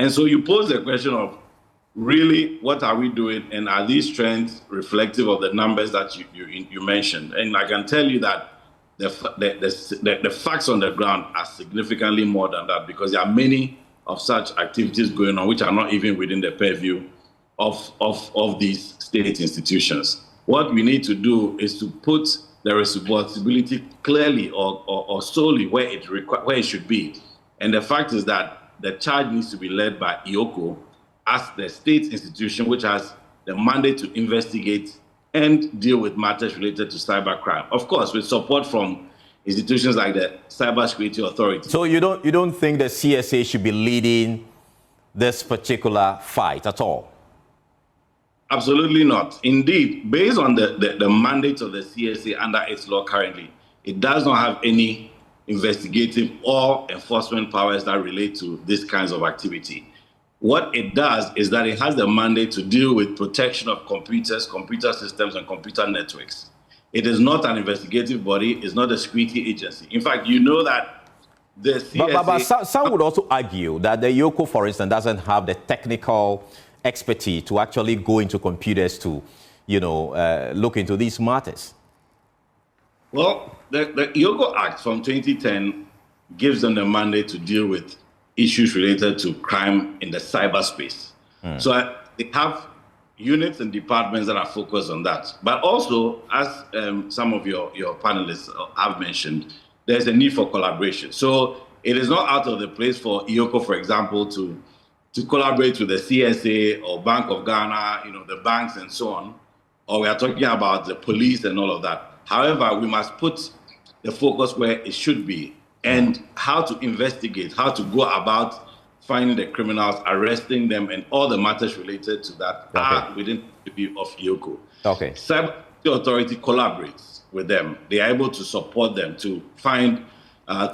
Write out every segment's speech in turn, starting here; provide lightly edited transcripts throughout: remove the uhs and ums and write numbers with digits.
And so you pose the question of, really, what are we doing? And are these trends reflective of the numbers that you mentioned? And I can tell you that the facts on the ground are significantly more than that, because there are many of such activities going on which are not even within the purview of these state institutions. What we need to do is to put the responsibility clearly or solely where it should be. And the fact is that the charge needs to be led by IOCO as the state institution which has the mandate to investigate and deal with matters related to cybercrime. Of course, with support from institutions like the Cybersecurity Authority. So you don't think the CSA should be leading this particular fight at all? Absolutely not. Indeed, based on the mandate of the CSA under its law currently, it does not have any investigative or enforcement powers that relate to these kinds of activity. What it does is that it has the mandate to deal with protection of computers, computer systems, and computer networks. It is not an investigative body. It's not a security agency. In fact, you know that the CSA... But some would also argue that the IOCO, for instance, doesn't have the technical expertise to actually go into computers to, look into these matters. Well, the IOCO Act from 2010 gives them the mandate to deal with issues related to crime in the cyberspace. So they have units and departments that are focused on that. But also, as some of your panelists have mentioned, there's a need for collaboration. So it is not out of the place for IOCO, for example, to collaborate with the CSA or Bank of Ghana, the banks and so on, or we are talking about the police and all of that. However, we must put the focus where it should be, and how to investigate, how to go about finding the criminals, arresting them, and all the matters related to that are within the view of IOCO. Okay. Cybersecurity Authority collaborates with them. They are able to support them to find,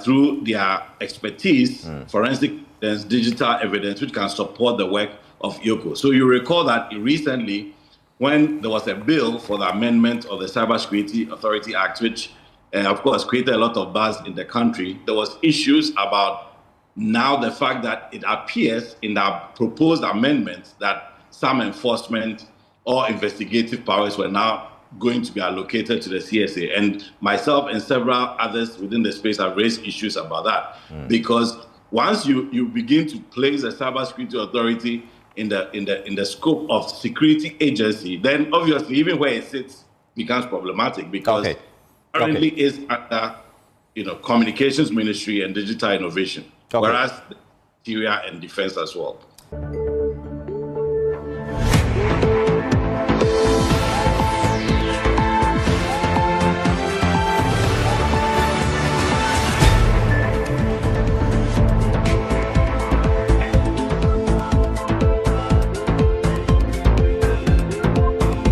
through their expertise, forensic evidence, digital evidence, which can support the work of IOCO. So you recall that recently, when there was a bill for the amendment of the Cybersecurity Authority Act, which of course, created a lot of buzz in the country, there was issues about now the fact that it appears in the proposed amendments that some enforcement or investigative powers were now going to be allocated to the CSA. And myself and several others within the space have raised issues about that. Because once you begin to place the Cybersecurity Authority in the scope of security agency, then obviously even where it sits becomes problematic, because currently is under, Communications Ministry and Digital Innovation, whereas the Interior and Defense as well.